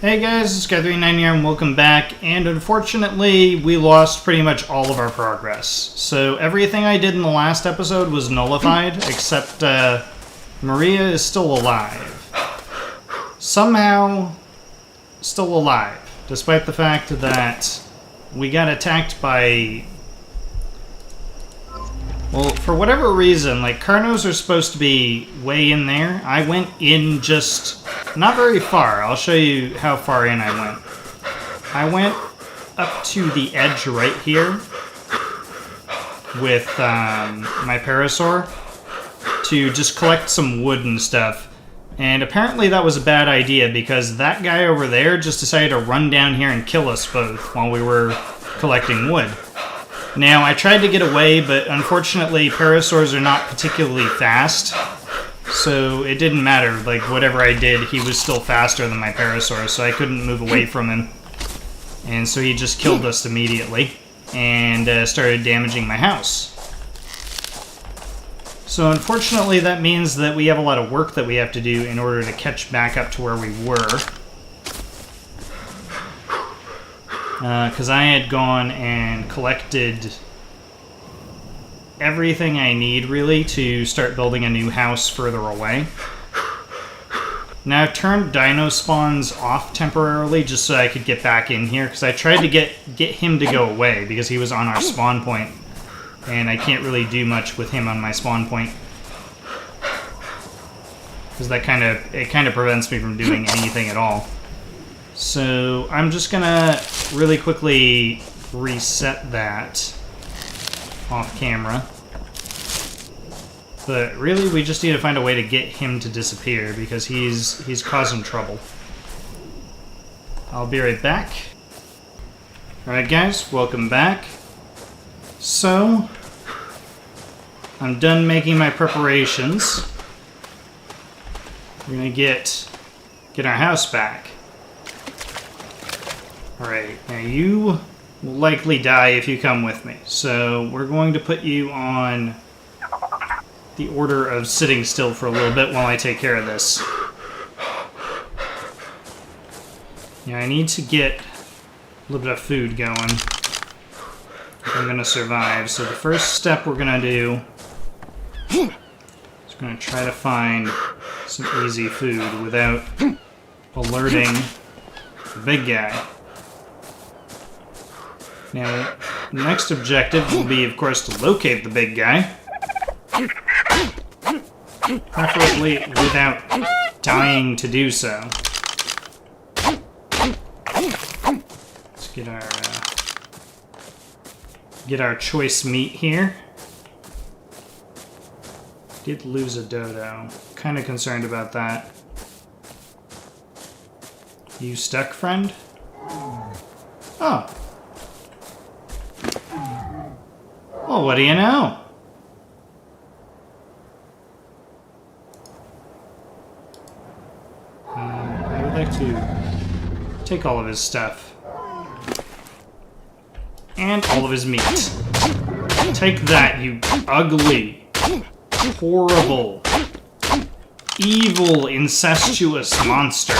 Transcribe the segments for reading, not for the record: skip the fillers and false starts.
Hey guys, it's Guy39 here and welcome back, and unfortunately we lost pretty much all of our progress. So everything I did in the last episode was nullified, except Maria is still alive. Somehow, still alive, despite the fact that we got attacked by... Well, for whatever reason, like, Carnos are supposed to be way in there. I went in just not very far. I'll show you how far in I went. I went up to the edge right here with my parasaur to just collect some wood and stuff. And apparently that was a bad idea because that guy over there just decided to run down here and kill us both while we were collecting wood. Now, I tried to get away, but unfortunately, parasaurs are not particularly fast, so it didn't matter. Like, whatever I did, he was still faster than my parasaur, so I couldn't move away from him. And so he just killed us immediately, and started damaging my house. So unfortunately, that means that we have a lot of work that we have to do in order to catch back up to where we were. Because I had gone and collected everything I need, really, to start building a new house further away. Now, I've turned dino spawns off temporarily just so I could get back in here, because I tried to get him to go away, because he was on our spawn point, and I can't really do much with him on my spawn point. Because that kind of prevents me from doing anything at all. So I'm just gonna really quickly reset that off camera. But really, we just need to find a way to get him to disappear because he's causing trouble. I'll be right back. Alright guys, welcome back. So, I'm done making my preparations. We're gonna get our house back. Alright, now you will likely die if you come with me. So we're going to put you on the order of sitting still for a little bit while I take care of this. Now I need to get a little bit of food going if I'm going to survive. So the first step we're going to do is going to try to find some easy food without alerting the big guy. Now, the next objective will be, of course, to locate the big guy. Preferably without dying to do so. Let's get our choice meat here. Did lose a dodo. Kind of concerned about that. You stuck, friend? Oh. Well, what do you know? I would like to take all of his stuff. And all of his meat. Take that, you ugly, horrible, evil, incestuous monster.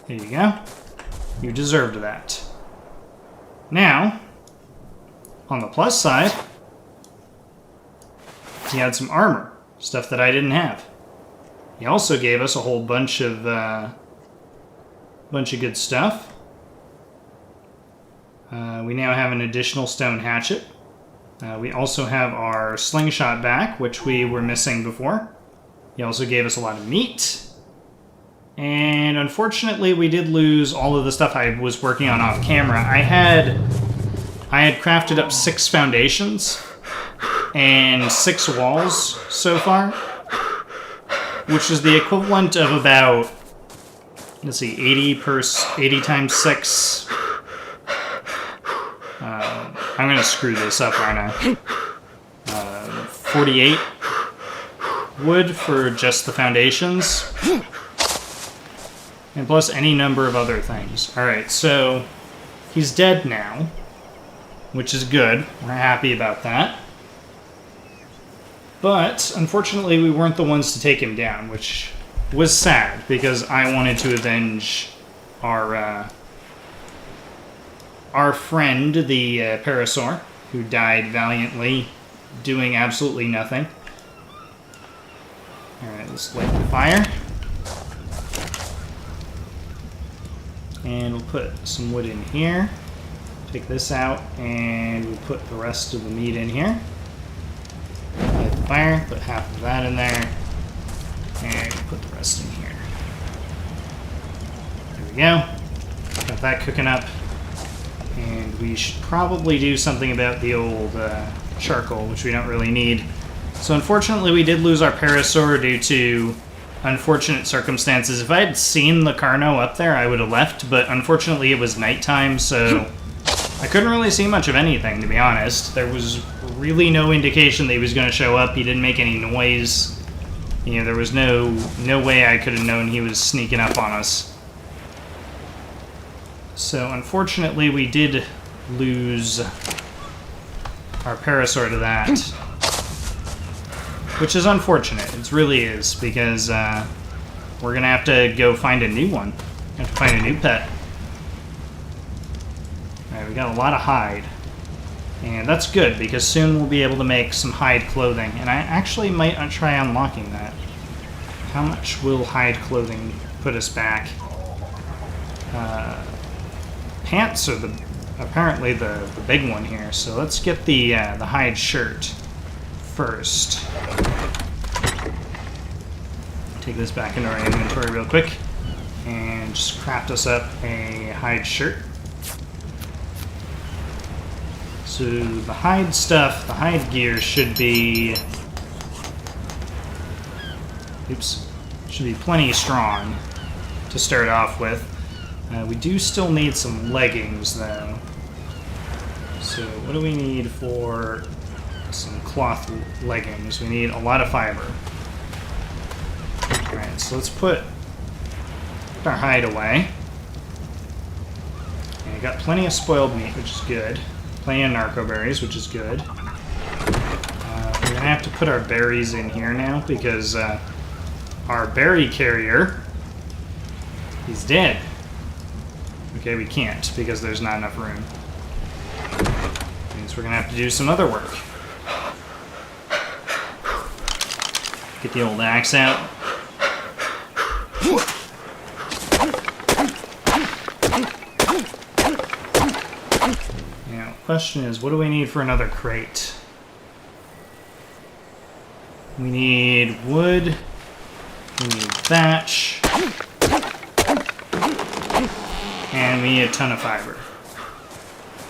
There you go. You deserved that. Now, on the plus side, he had some armor, stuff that I didn't have. He also gave us a whole bunch of good stuff. We now have an additional stone hatchet. We also have our slingshot back, which we were missing before. He also gave us a lot of meat. And unfortunately, we did lose all of the stuff I was working on off camera. I had crafted up 6 foundations and 6 walls so far, which is the equivalent of about, let's see, 80 times 6. I'm going to screw this up, aren't I? 48 wood for just the foundations. And plus any number of other things. Alright, so he's dead now, which is good. We're happy about that. But, unfortunately, we weren't the ones to take him down, which was sad because I wanted to avenge our friend, the Parasaur, who died valiantly, doing absolutely nothing. Alright, let's light the fire. And we'll put some wood in here. Take this out, and we'll put the rest of the meat in here. Light the fire, put half of that in there, and we'll put the rest in here. There we go. Got that cooking up. And we should probably do something about the old charcoal, which we don't really need. So unfortunately, we did lose our Parasaur due to unfortunate circumstances. If I had seen the Carno up there, I would have left, but unfortunately it was nighttime, so I couldn't really see much of anything, to be honest. There was really no indication that he was going to show up. He didn't make any noise. You know, there was no way I could have known he was sneaking up on us. So, unfortunately, we did lose our Parasaur to that. Which is unfortunate. It really is, because we're going to have to go find a new one. Have to find a new pet. Alright, we got a lot of hide. And that's good, because soon we'll be able to make some hide clothing. And I actually might try unlocking that. How much will hide clothing put us back? Pants are apparently the big one here, so let's get the hide shirt first. Take this back into our inventory real quick and just craft us up a hide shirt. So the hide stuff, the hide gear should be should be plenty strong to start off with. We do still need some leggings, though. So what do we need for some cloth leggings? We need a lot of fiber. Alright, so let's put our hide away. And we got plenty of spoiled meat, which is good. Plenty of narco berries, which is good. We're going to have to put our berries in here now, because our berry carrier, he's dead. Okay, we can't, because there's not enough room. Means we're going to have to do some other work. Get the old axe out. Now, the question is, what do we need for another crate? We need wood. We need thatch. And we need a ton of fiber.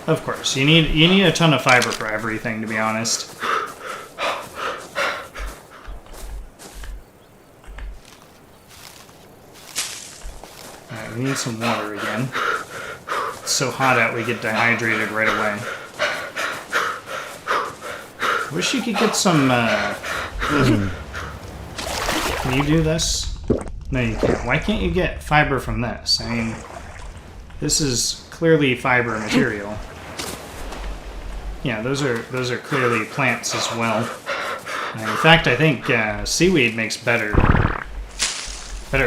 Of course, you need a ton of fiber for everything, to be honest. Alright, we need some water again. It's so hot out we get dehydrated right away. Wish you could get some, Can you do this? No, you can't. Why can't you get fiber from this? I mean, this is clearly fiber material. Yeah, those are clearly plants as well. In fact, I think seaweed makes better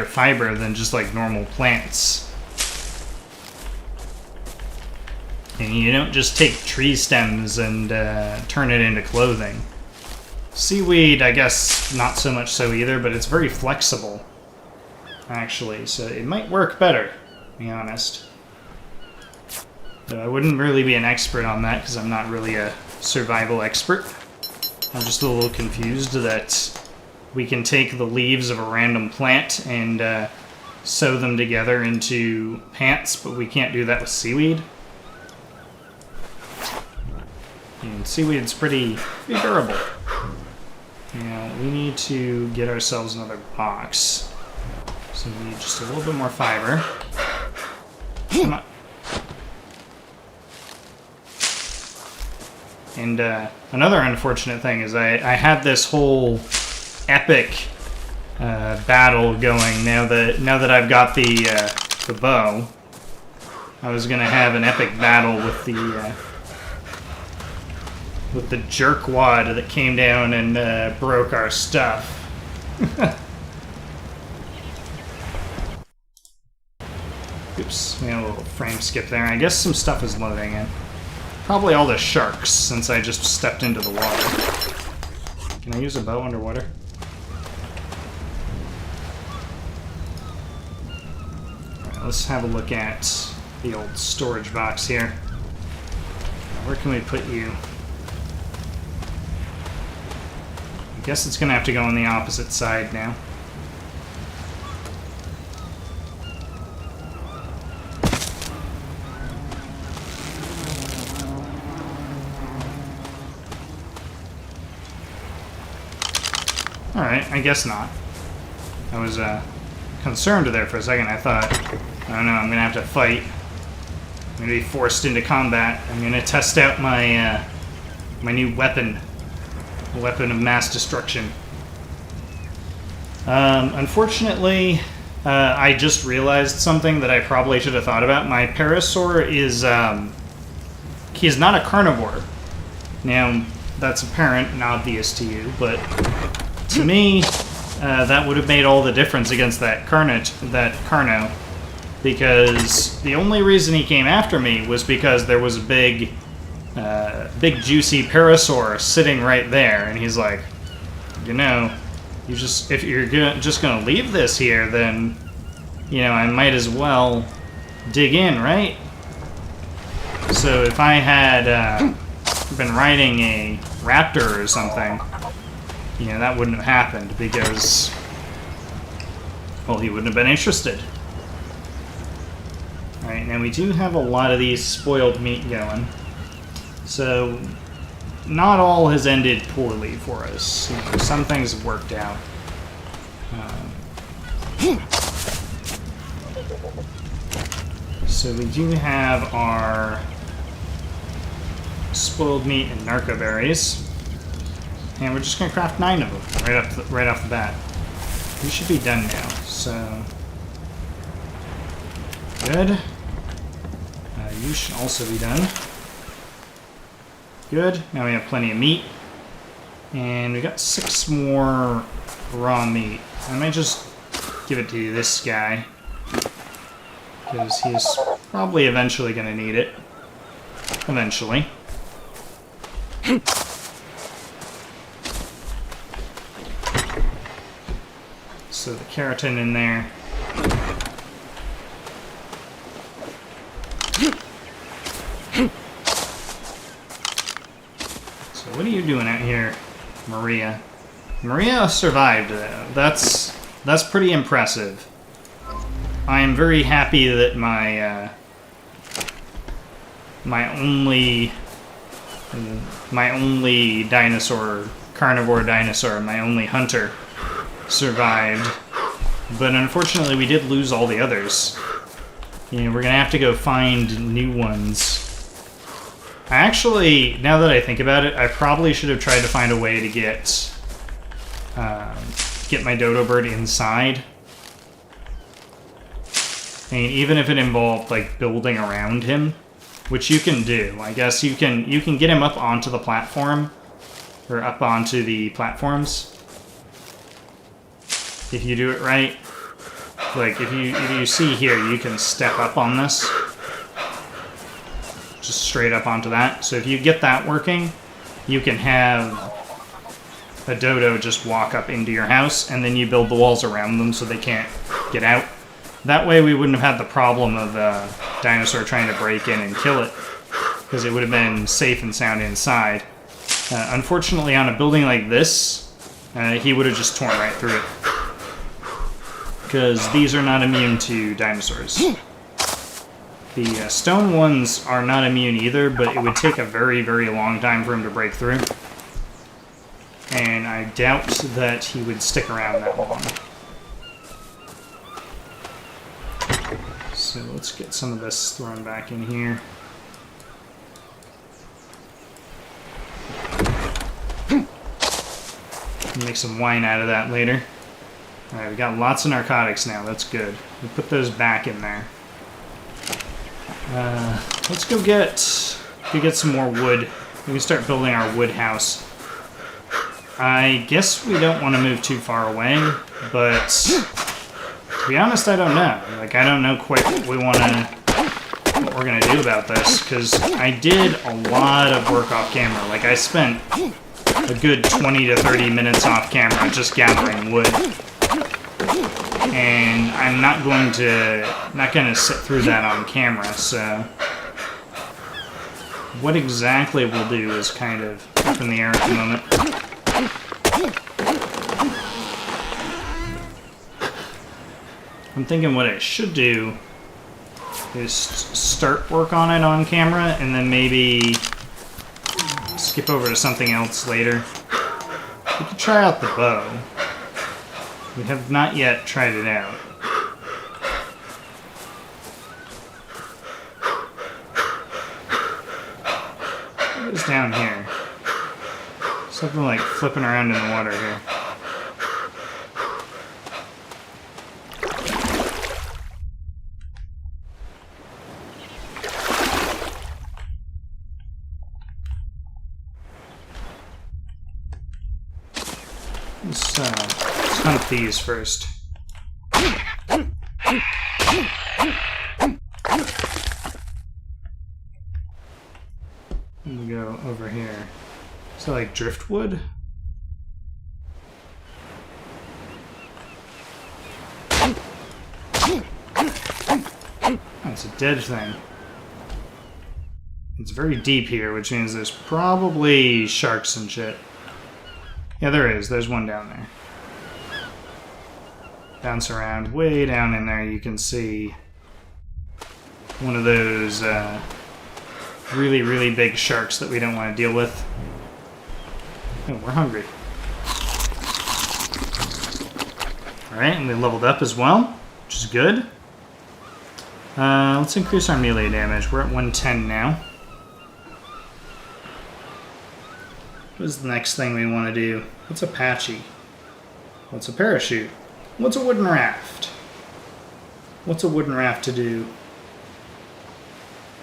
fiber than just like normal plants. And you don't just take tree stems and turn it into clothing. Seaweed, I guess, not so much so either, but it's very flexible, actually, so it might work better, to be honest. Though I wouldn't really be an expert on that, because I'm not really a survival expert. I'm just a little confused that we can take the leaves of a random plant and sew them together into pants, but we can't do that with seaweed. And seaweed's pretty durable. Now, we need to get ourselves another box. So we need just a little bit more fiber. Come on. And another unfortunate thing is I had this whole epic battle going now that I've got the bow. I was gonna have an epic battle with the jerkwad that came down and broke our stuff. Oops, we had a little frame skip there. I guess some stuff is loading in. Probably all the sharks, since I just stepped into the water. Can I use a bow underwater? Alright, let's have a look at the old storage box here. Where can we put you? I guess it's gonna have to go on the opposite side now. Alright, I guess not. I was concerned there for a second. I thought, oh no, I'm gonna have to fight. I'm gonna be forced into combat. I'm gonna test out my my new weapon. A weapon of mass destruction. Unfortunately, I just realized something that I probably should have thought about. My parasaur is, he's not a carnivore. Now, that's apparent and obvious to you, but to me, that would have made all the difference against that Carno, because the only reason he came after me was because there was a big juicy parasaur sitting right there, and he's like, you know, if you're just gonna leave this here, then, you know, I might as well dig in, right? So if I had been riding a raptor or something, you know, that wouldn't have happened because, well, he wouldn't have been interested. Alright, now we do have a lot of these spoiled meat going. So, not all has ended poorly for us. You know, some things have worked out. So we do have our spoiled meat and narco berries. And we're just going to craft 9 of them right off the bat. We should be done now, so... Good. You should also be done. Good. Now we have plenty of meat. And we got 6 more raw meat. I might just give it to this guy, because he's probably eventually going to need it. Eventually. So the keratin in there. So what are you doing out here, Maria? Maria survived, though. That's pretty impressive. I am very happy that my only dinosaur, carnivore dinosaur, my only hunter, survived. But unfortunately, we did lose all the others. You know, we're gonna have to go find new ones. I actually, now that I think about it, I probably should have tried to find a way to get my dodo bird inside. I mean, even if it involved like building around him, which you can do. I guess you can get him up onto the platform, or up onto the platforms. If you do it right. Like, if you see here, you can step up on this. Just straight up onto that. So if you get that working, you can have a dodo just walk up into your house, and then you build the walls around them so they can't get out. That way we wouldn't have had the problem of a dinosaur trying to break in and kill it, because it would have been safe and sound inside. Unfortunately, on a building like this, he would have just torn right through it. Because these are not immune to dinosaurs. The stone ones are not immune either, but it would take a very, very long time for him to break through. And I doubt that he would stick around that long. So let's get some of this thrown back in here. Make some wine out of that later. Alright, we got lots of narcotics now. That's good. We'll put those back in there. Let's go get some more wood. We can start building our wood house. I guess we don't want to move too far away, but To be honest, I don't know. Like, I don't know quite what we're gonna do about this, because I did a lot of work off camera. Like, I spent a good 20 to 30 minutes off camera just gathering wood. And I'm not gonna sit through that on camera, so what exactly we'll do is kind of up in the air at the moment. I'm thinking what I should do is start work on it on camera and then maybe skip over to something else later. We could try out the bow. We have not yet tried it out. What is down here? Something like flipping around in the water here. Let's hunt these first. And we go over here. Is that like driftwood? Oh, it's a dead thing. It's very deep here, which means there's probably sharks and shit. Yeah, there is. There's one down there. Bounce around. Way down in there you can see one of those really, really big sharks that we don't want to deal with. Oh, we're hungry. Alright, and we leveled up as well, which is good. Let's increase our melee damage. We're at 110 now. What is the next thing we want to do? What's Apache? What's a parachute? What's a wooden raft? What's a wooden raft to do?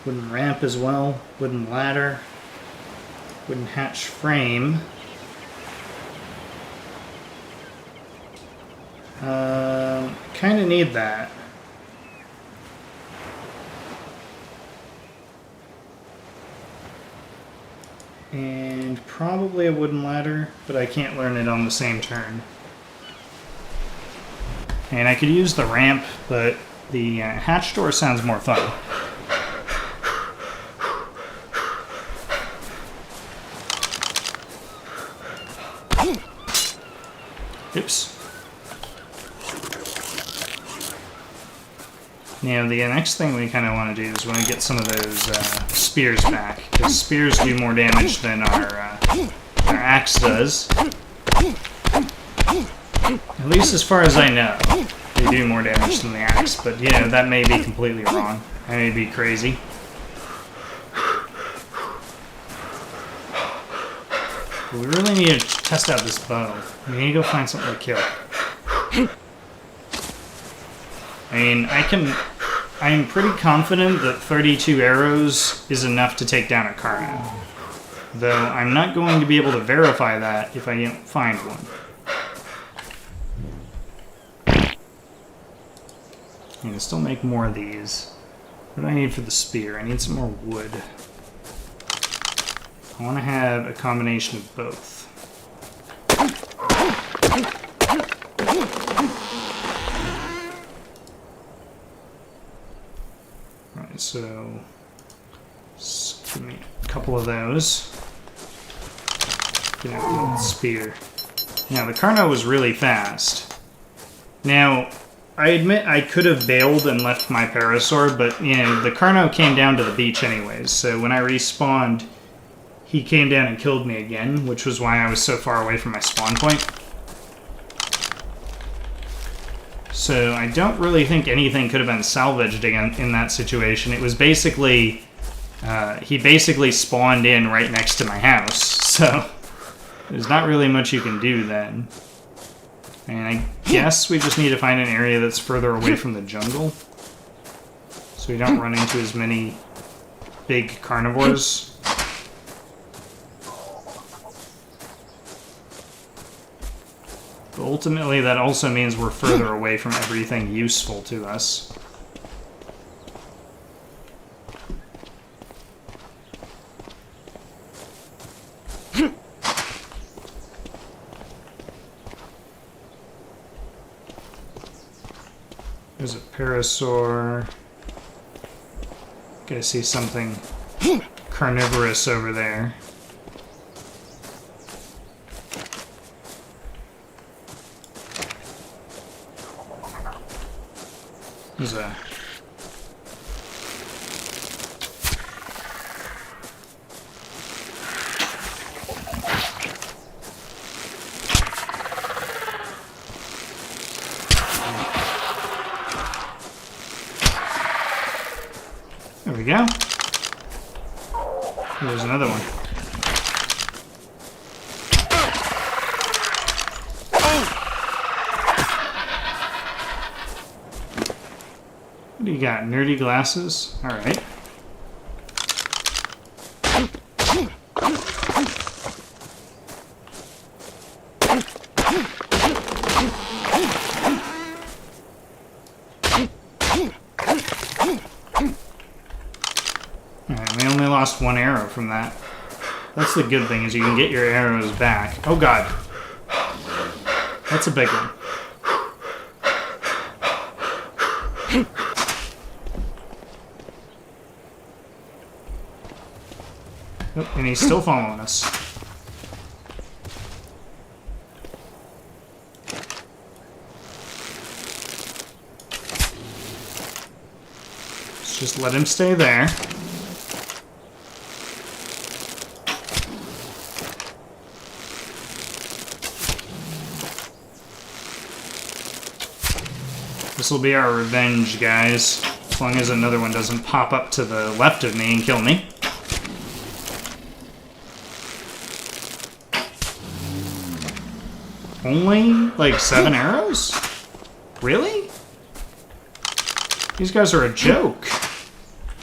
Wooden ramp as well. Wooden ladder. Wooden hatch frame. Kind of need that. And probably a wooden ladder, but I can't learn it on the same turn. And I could use the ramp, but the hatch door sounds more fun. Oops. Now, the next thing we kind of want to do is we want to get some of those spears back, because spears do more damage than our axe does. At least as far as I know, they do more damage than the axe, but you know, that may be completely wrong. I may be crazy. But we really need to test out this bow. We need to go find something to kill. I mean, I'm pretty confident that 32 arrows is enough to take down a Carno. Though I'm not going to be able to verify that if I don't find one. I can still make more of these. What do I need for the spear? I need some more wood. I want to have a combination of both. Alright, so just give me a couple of those. Get out the spear. Now, the Carno was really fast. Now, I admit I could have bailed and left my Parasaur, but, you know, the Carno came down to the beach anyways, so when I respawned, he came down and killed me again, which was why I was so far away from my spawn point. So I don't really think anything could have been salvaged again in that situation. It was basically, he basically spawned in right next to my house, so there's not really much you can do then. And I guess we just need to find an area that's further away from the jungle, so we don't run into as many big carnivores. But ultimately, that also means we're further away from everything useful to us. There's a parasaur. I see something carnivorous over there. There's a... There we go. There's another one. What do you got? Nerdy glasses? Alright. We only lost one arrow from that. That's the good thing, is you can get your arrows back. Oh god. That's a big one. Oh, and he's still following us. Let's just let him stay there. This will be our revenge, guys. As long as another one doesn't pop up to the left of me and kill me. Only, like, 7 arrows? Really? These guys are a joke.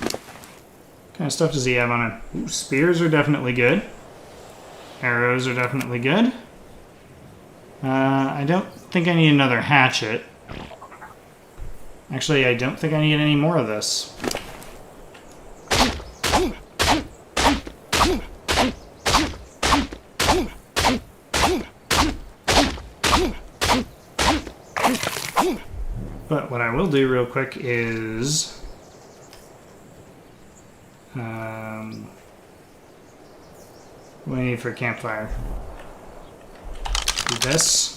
What kind of stuff does he have on him? Ooh, spears are definitely good. Arrows are definitely good. I don't think I need another hatchet. Actually, I don't think I need any more of this. But what I will do real quick is... what do I need for a campfire? Do this.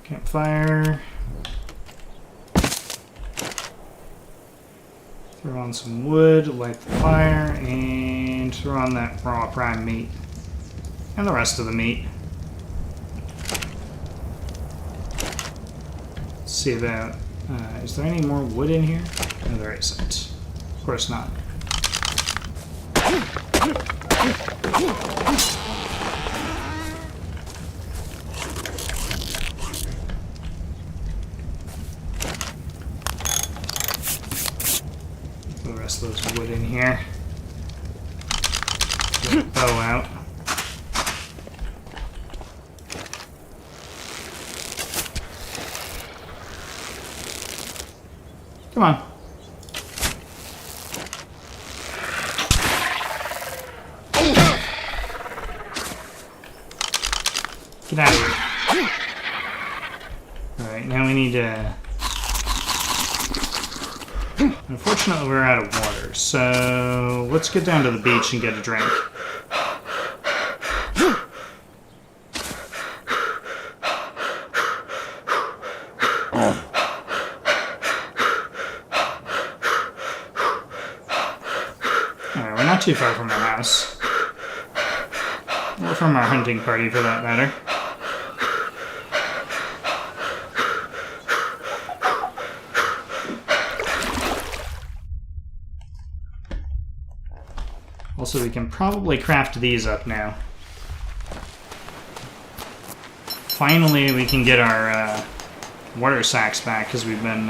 Campfire. Throw on some wood, light the fire, and throw on that raw prime meat. And the rest of the meat. Let's see about... is there any more wood in here? No, there isn't. Of course not. Those wood in here. Get the bow out. Come on. Get out of here. Alright, now we need to... Unfortunately, we're out of water, so let's get down to the beach and get a drink. Alright, we're not too far from our house. Or from our hunting party, for that matter. Also, we can probably craft these up now. Finally, we can get our water sacks back because we've been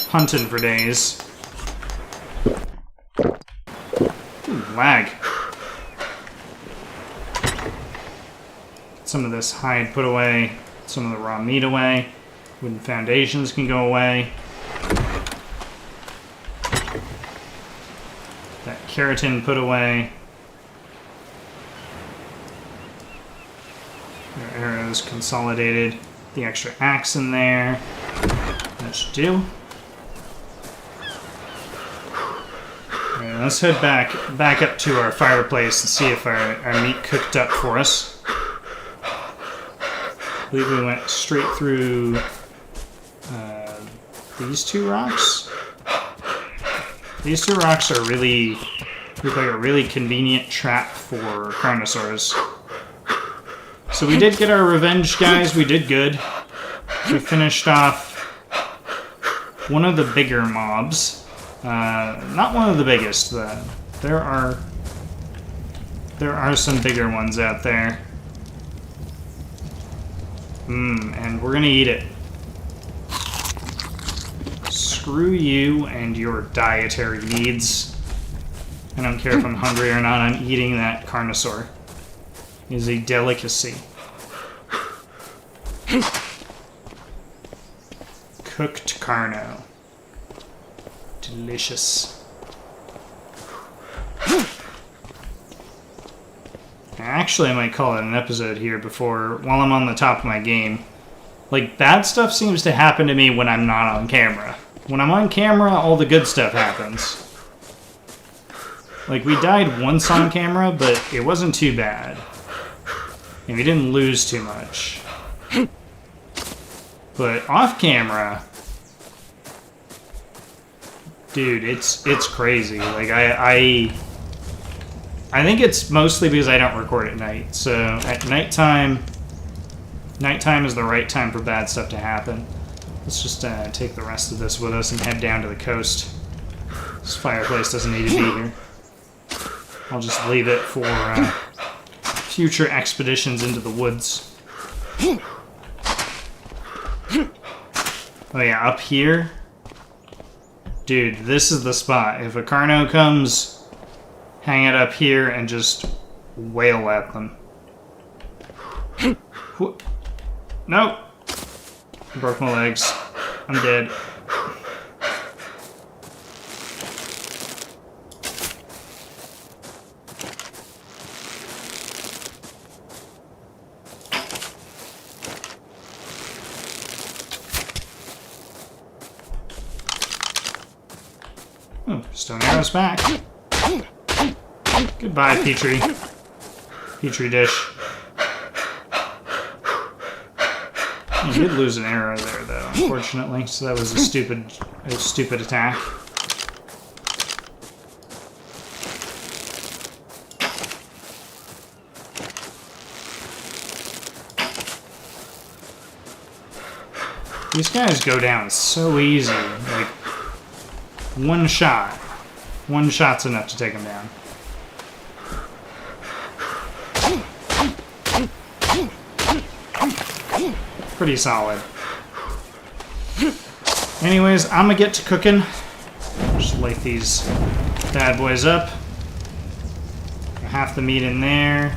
hunting for days. Ooh, lag. Get some of this hide put away. Some of the raw meat away. Wooden foundations can go away. That keratin put away. Our arrows consolidated. The extra axe in there. That should do. Alright, let's head back up to our fireplace and see if our meat cooked up for us. I believe we went straight through these two rocks. These two rocks are look like a really convenient trap for Carnosaurs. So we did get our revenge, guys. We did good. We finished off one of the bigger mobs. Not one of the biggest. There are some bigger ones out there. And we're gonna eat it. Screw you and your dietary needs. I don't care if I'm hungry or not, I'm eating that Carnosaur. It is a delicacy. Cooked Carno. Delicious. Actually, I might call it an episode here while I'm on the top of my game. Like, bad stuff seems to happen to me when I'm not on camera. When I'm on camera, all the good stuff happens. Like, we died once on camera, but it wasn't too bad. And we didn't lose too much. But off camera, dude, it's crazy. Like, I think it's mostly because I don't record at night. So at nighttime is the right time for bad stuff to happen. Let's just take the rest of this with us and head down to the coast. This fireplace doesn't need to be here. I'll just leave it for future expeditions into the woods. Oh yeah, up here. Dude, this is the spot. If a Carno comes, hang it up here and just wail at them. Nope. Broke my legs. I'm dead. Oh, stone arrows back. Goodbye, Petri dish. You did lose an arrow there, though, unfortunately, so that was a stupid attack. These guys go down so easy, like, one shot. One shot's enough to take them down. Pretty solid. Anyways, I'm gonna get to cooking. Just light these bad boys up. Half the meat in there.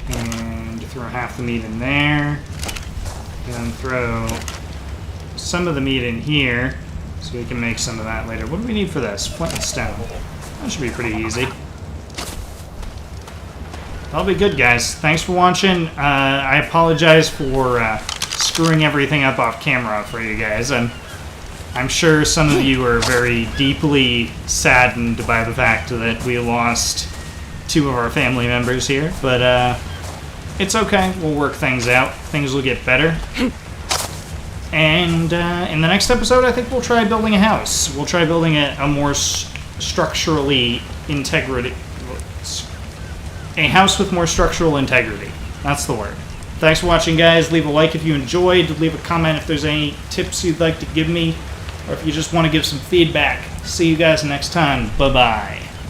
And throw half the meat in there. And then throw some of the meat in here so we can make some of that later. What do we need for this? Flint and stone. That should be pretty easy. That'll be good, guys. Thanks for watching. I apologize for screwing everything up off camera for you guys. I'm sure some of you are very deeply saddened by the fact that we lost two of our family members here, but it's okay. We'll work things out. Things will get better. And in the next episode, I think we'll try building a house. We'll try building a more structurally integrated... A house with more structural integrity. That's the word. Thanks for watching, guys. Leave a like if you enjoyed. Leave a comment if there's any tips you'd like to give me. Or if you just want to give some feedback. See you guys next time. Bye-bye.